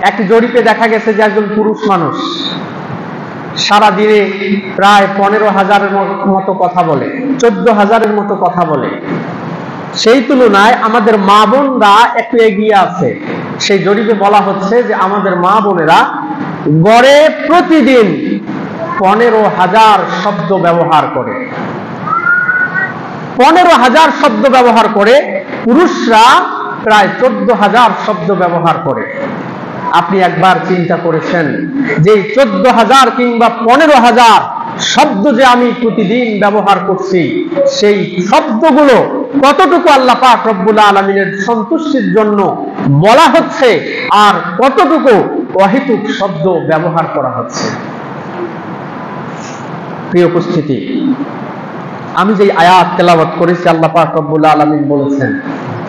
একটি জরিপে দেখা গেছে যে একজন পুরুষ মানুষ সারাদিনে প্রায় 15,000-এর মতো কথা বলে, 14,000-এর মতো কথা বলে। সেই তুলনায় আমাদের মা বোনরা একটু এগিয়ে আছে। সেই জরিপে বলা হচ্ছে যে আমাদের মা বোনেরা গড়ে প্রতিদিন 15,000 শব্দ ব্যবহার করে। 15,000 শব্দ ব্যবহার করে, পুরুষরা প্রায় 14,000 শব্দ ব্যবহার করে। আপনি একবার চিন্তা করেছেন যে 14,000 কিংবা 15,000 শব্দ যে আমি প্রতিদিন ব্যবহার করছি, সেই শব্দগুলো কতটুকু আল্লাহ পাক রব্বুল আলামিনের সন্তুষ্টির জন্য বলা হচ্ছে আর কতটুকু অহেতুক শব্দ ব্যবহার করা হচ্ছে। প্রিয় উপস্থিতি, আমি যে আয়াত তেলাওয়াত করেছি, আল্লাহ পাক রব্বুল আলামিন বলেছেন,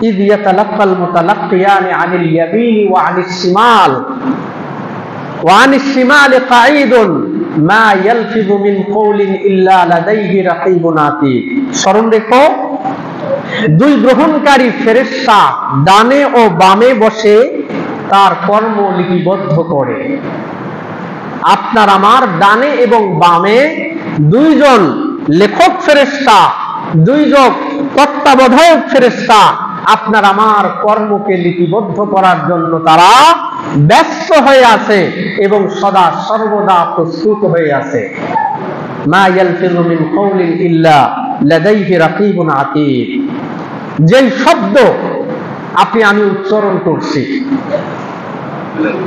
ইয ইয়াতালাক্কাল মুতালাক্কিয়ানি আনিল ইয়ামিনি ওয়া আনিশ শিমাল ওয়া আনিশ শিমালি কাঈদুন মা ইয়ালফিযু মিন কওলিন ইল্লা লাদাইহি রাকীবুন আতীদ। স্মরণ রেখো, দুই গ্রহণকারী ফেরেশতা ডানে ও বামে বসে তার কর্ম লিপিবদ্ধ করে। আপনার আমার ডানে এবং বামে দুইজন লেখক ফেরেশতা, দুইজন তত্ত্বাবধায়ক ফেরেশতা আপনার আমার কর্মকে লিপিবদ্ধ করার জন্য তারা ব্যস্ত হয়ে আছে এবং সদা সর্বদা প্রস্তুত হয়ে আছে। মা ইয়ালফিযু মিন কওলিন ইল্লা লাদাইহি রাকীবুন আতীদ। যেই শব্দ আপনি আমি উচ্চারণ করছি,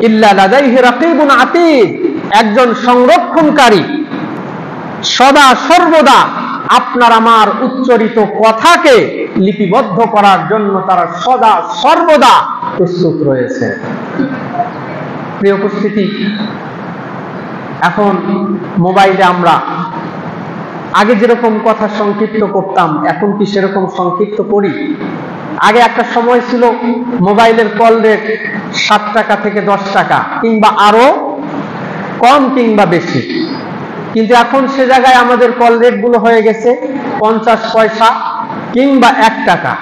ইল্লা লাদাইহি রাকীবুন আতীদ, একজন সংরক্ষণকারী সদা সর্বদা আপনার আমার উচ্চারিত কথাকে লিপিবদ্ধ করার জন্য তারা সদা সর্বদা প্রস্তুত রয়েছে। প্রিয় উপস্থিতি, এখন মোবাইলে আমরা আগে যেরকম কথা সংক্ষিপ্ত করতাম, এখন কি সেরকম সংক্ষিপ্ত করি? আগে একটা সময় ছিল মোবাইলের কল রেট 7 টাকা থেকে 10 টাকা কিংবা আরো কম কিংবা বেশি, কিন্তু এখন সে জায়গায় আমাদের কল রেট গুলো হয়ে গেছে 50 পয়সা কিংবা 1 টাকা।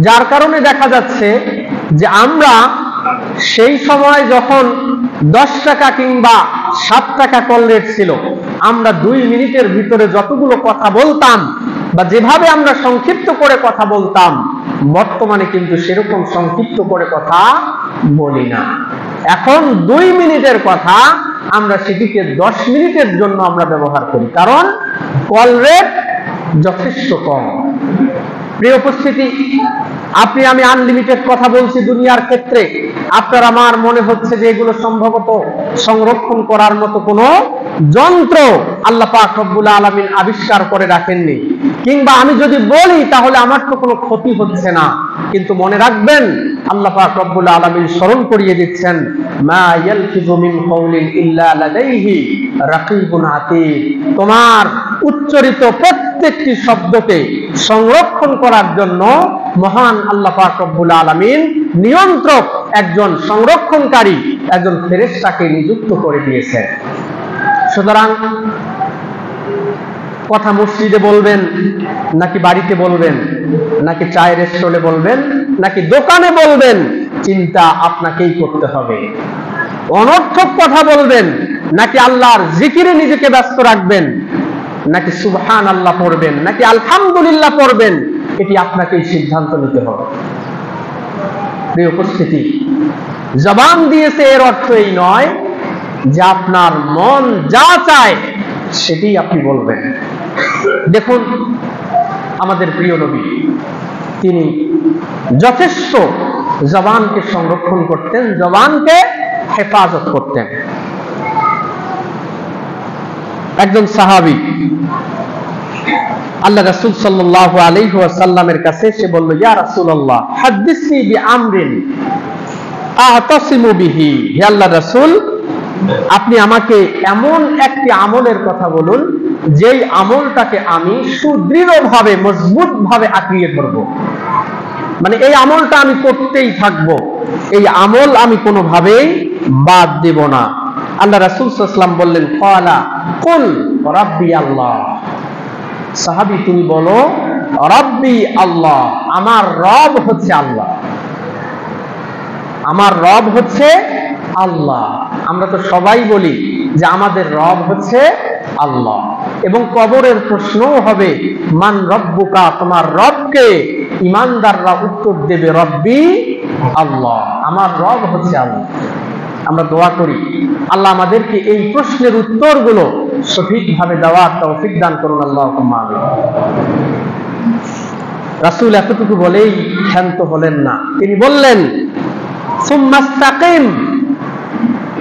যার কারণে দেখা যাচ্ছে যে আমরা সেই সময় যখন 10 টাকা কিংবা 7 টাকা কল রেট ছিল, আমরা 2 মিনিটের ভিতরে যতগুলো কথা বলতাম বা যেভাবে আমরা সংক্ষিপ্ত করে কথা বলতাম, বর্তমানে কিন্তু সেরকম সংক্ষিপ্ত করে কথা বলি না। এখন 2 মিনিটের কথা আমরা সেটিকে 10 মিনিটের জন্য আমরা ব্যবহার করি, কারণ কল রেট যথেষ্ট কম। প্রিয় উপস্থিতি, আপনি আমি আনলিমিটেড কথা বলছি দুনিয়ার ক্ষেত্রে, আপনার আমার মনে হচ্ছে যে এগুলো সম্ভবত সংরক্ষণ করার মতো কোনো যন্ত্র আল্লাহ পাক রব্বুল আলামিন আবিষ্কার করে রাখেননি, কিংবা আমি যদি বলি তাহলে আমার তো কোনো ক্ষতি হচ্ছে না। কিন্তু মনে রাখবেন, আল্লাহ পাক রব্বুল আলামিন স্মরণ করিয়ে দিচ্ছেন, মা ইয়ালফিযু মিন কওলিন ইল্লা লাদাইহি রাকীবুন আতীদ। তোমার উচ্চারিত প্রত্যেকটি শব্দকে সংরক্ষণ করার জন্য মহান আল্লাহ পাক রব্বুল আলামিন নিয়ন্ত্রক, একজন সংরক্ষণকারী, একজন ফেরেশতাকে নিযুক্ত করে দিয়েছেন। সুতরাং কথা মসজিদে বলবেন নাকি বাড়িতে বলবেন, নাকি চায়ের স্টলে বলবেন, নাকি দোকানে বলবেন, চিন্তা আপনাকেই করতে হবে। অনর্থক কথা বলবেন নাকি আল্লাহর জিকিরে নিজেকে ব্যস্ত রাখবেন, নাকি সুবহানাল্লাহ পড়বেন, নাকি আলহামদুলিল্লাহ পড়বেন, এটি আপনাকেই সিদ্ধান্ত নিতে হবে। প্রিয় উপস্থিতি, জবান দিয়েছে এর অর্থ এই নয় যে আপনার মন যা চায় সেটি আপনি বলবেন। দেখুন, আমাদের প্রিয় নবী, তিনি যথেষ্ট জবানকে সংরক্ষণ করতেন, জবানকে হেফাজত করতেন। একজন সাহাবী আল্লাহ রাসূল সাল্লাল্লাহু আলাইহি ওয়াসাল্লামের কাছে সে বলল, ইয়া রাসূলুল্লাহ, হাদিসনি বিআমরিন আতাসিমু বিহি। হে আল্লাহর রাসূল, আপনি আমাকে এমন একটি আমলের কথা বলুন যেই আমলটাকে আমি সুদৃঢ়ভাবে, মজবুতভাবে আঁকড়িয়ে ধরব, মানে এই আমলটা আমি করতেই থাকবো, এই আমল আমি কোনোভাবেই বাদ দেব না। আল্লাহ রাসূল সাল্লাল্লাহু আলাইহি ওয়াসাল্লাম বললেন, ক্বালা কুল রাব্বি আল্লাহ। সাহাবী, তুমি বলো রাব্বি আল্লাহ, আমার রব হচ্ছে আল্লাহ। আমার রব হচ্ছে আল্লাহ। আমরা তো সবাই বলি যে আমাদের রব হচ্ছে আল্লাহ। এবং কবরের প্রশ্নও হবে মান রব্বুকা, তোমার রবকে? ঈমানদাররা উত্তর দেবে রব্বি আল্লাহ, আমার রব হচ্ছে আল্লাহ। আমরা দোয়া করি আল্লাহ আমাদেরকে এই প্রশ্নের উত্তরগুলো সঠিকভাবে দেওয়ার তৌফিক দান করুন, আল্লাহুম্মা আমিন। রাসূল এতটুকু বলেই ক্ষান্ত হলেন না, তিনি বললেন সুম্মাস্তাকিম,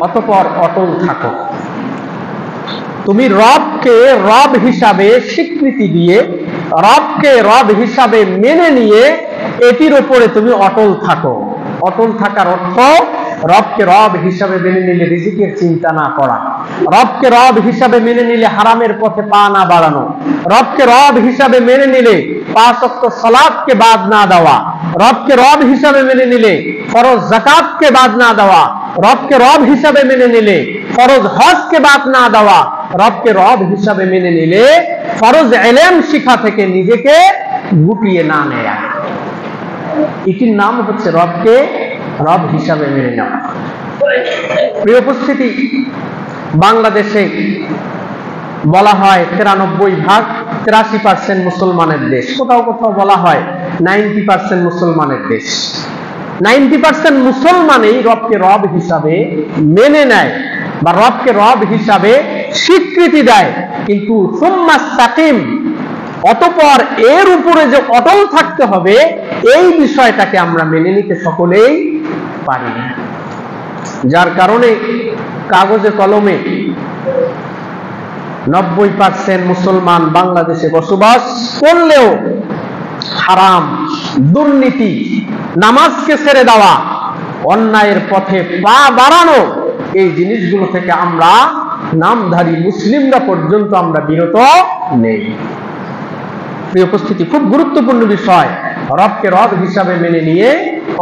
অতঃপর অটল থাকো। তুমি রবকে রব হিসাবে স্বীকৃতি দিয়ে, রবকে রব হিসাবে মেনে নিয়ে এটির উপরে তুমি অটল থাকো। অটল থাকার অর্থ রবকে রব হিসাবে মেনে নিলে রিজিকের চিন্তা না করা, রবকে রব হিসাবে মেনে নিলে হারামের পথে পা না বাড়ানো, রবকে রব হিসাবে মেনে নিলে 5 ওয়াক্ত সালাতকে বাদ না দেওয়া, রবকে রব হিসাবে মেনে নিলে ফরজ যাকাতকে বাদ না দেওয়া, রবকে রব হিসাবে মেনে নিলে ফরজ হজকে বাদ না দেওয়া, রবকে রব হিসাবে মেনে নিলে ফরজ ইলম শিক্ষা থেকে নিজেকে গুটিয়ে না নেয়া। এটির নাম হচ্ছে রবকে রব হিসাবে মেনে নেওয়া। প্রিয় উপস্থিতি, বাংলাদেশে বলা হয় 83% মুসলমানের দেশ, কোথাও কোথাও বলা হয় 90% মুসলমানের দেশ। 90% মুসলমানই রবকে রব হিসাবে মেনে নেয় বা রবকে রব হিসাবে স্বীকৃতি দেয়, কিন্তু সুম্মাস্তাকিম, অতঃপর এর উপরে যে অটল থাকতে হবে, এই বিষয়টাকে আমরা মেনে নিতে সকলেই পারি না। যার কারণে কাগজে কলমে 90% মুসলমান বাংলাদেশে বসবাস করলেও হারাম, দুর্নীতি, নামাজকে ছেড়ে দেওয়া, অন্যায়ের পথে পা বাড়ানো, এই জিনিসগুলো থেকে আমরা নামধারী মুসলিমরা পর্যন্ত আমরা বিরত নেই। প্রিয় উপস্থিতি, খুব গুরুত্বপূর্ণ বিষয়, রবকে রব হিসাবে মেনে নিয়ে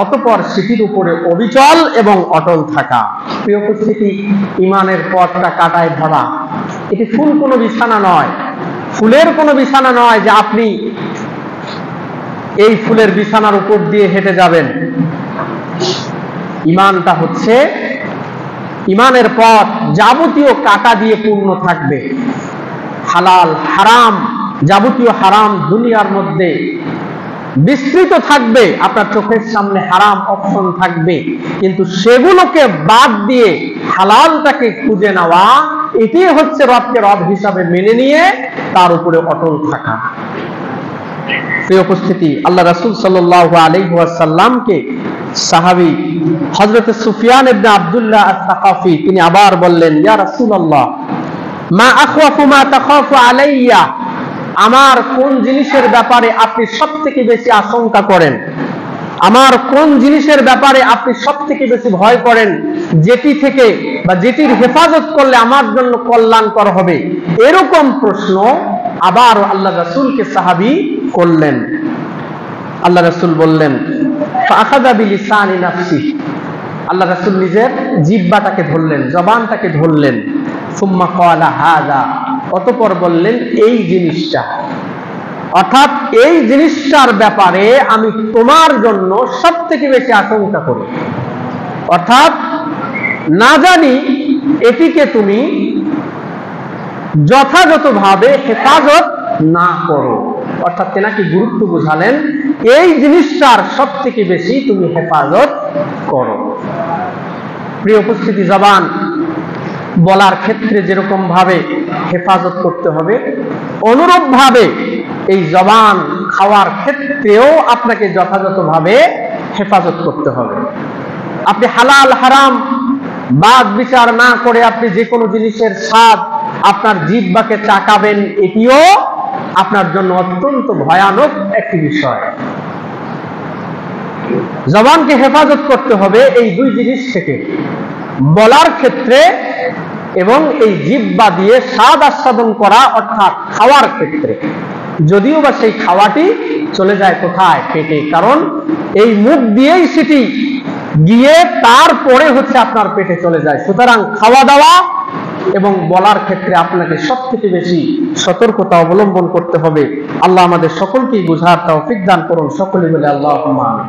অতঃপর সেটির উপরে অবিচল এবং অটল থাকা। প্রিয় উপস্থিতি, ইমানের পথটা কাটায় ধরা, এটি ফুল কোনো বিছানা নয়, ফুলের কোনো বিছানা নয় যে আপনি এই ফুলের বিছানার উপর দিয়ে হেঁটে যাবেন। ইমানটা হচ্ছে, ইমানের পথ যাবতীয় কাটা দিয়ে পূর্ণ থাকবে। হালাল হারাম, যাবতীয় হারাম দুনিয়ার মধ্যে বিস্তৃত থাকবে, আপনার চোখের সামনে হারাম অপশন থাকবে, কিন্তু সেগুলোকে বাদ দিয়ে হালালটাকে খুঁজে নেওয়া, এটি হচ্ছে রবকে রব হিসাবে মেনে নিয়ে তার উপরে অটল থাকা। প্রিয় উপস্থিতি, আল্লাহ রাসূল সাল্লাল্লাহু আলাইহি ওয়াসাল্লামকে সাহাবী হযরত সুফিয়ান ইবনে আব্দুল্লাহ আস-সাকাফি তিনি আবার বললেন, ইয়া রাসূলুল্লাহ, মা আখওয়াফু মা তাখাফু আলাইয়া, আমার কোন জিনিসের ব্যাপারে আপনি সবথেকে বেশি আশঙ্কা করেন, আমার কোন জিনিসের ব্যাপারে আপনি সবথেকে বেশি ভয় করেন, যেটি থেকে বা যেটির হেফাজত করলে আমার জন্য কল্যাণকর হবে? এরকম প্রশ্ন আবার আল্লাহ রাসূলকে সাহাবী করলেন। আল্লাহ রাসূল বললেন, ফাআখাযা বিলিসানি নাফসি, আল্লাহ রাসূল নিজের জিহ্বাটাকে ধরলেন, জবানটাকে ধরলেন। সুম্মা ক্বালা হাযা, অতঃপর বললেন এই জিনিসটা, অর্থাৎ এই জিনিসটার ব্যাপারে আমি তোমার জন্য সবথেকে বেশি আশঙ্কা করি। অর্থাৎ না জানি এটিকে তুমি যথাযথভাবে হেফাজত না করো, অর্থাৎ তেনাকে গুরুত্ব বুঝালেন এই জিনিসটার সবথেকে বেশি তুমি হেফাজত করো। প্রিয় উপস্থিতি, জবান বলার ক্ষেত্রে যেরকম ভাবে হেফাজত করতে হবে, অনুরূপ ভাবে এই জবান খাওয়ার ক্ষেত্রেও আপনাকে যথাযথভাবে হেফাজত করতে হবে। আপনি হালাল হারাম বাদ বিচার না করে আপনি যে কোনো জিনিসের স্বাদ আপনার জিহ্বাকে চাকাবেন, এটিও আপনার জন্য অত্যন্ত ভয়ানক একটি বিষয়। জবানকে হেফাজত করতে হবে এই দুই জিনিস থেকে, বলার ক্ষেত্রে এবং এই জিহ্বা দিয়ে স্বাদ আস্বাদন করা অর্থাৎ খাওয়ার ক্ষেত্রে। যদিও বা সেই খাওয়াটি চলে যায় কোথায়? পেটে, কারণ এই মুখ দিয়েই সেটি গিয়ে তারপরে হচ্ছে আপনার পেটে চলে যায়। সুতরাং খাওয়া দাওয়া এবং বলার ক্ষেত্রে আপনাকে সবথেকে বেশি সতর্কতা অবলম্বন করতে হবে। আল্লাহ আমাদের সকলকেই বুঝার তৌফিক দান করুন। সকলে বলে আল্লাহুম্মা আমিন।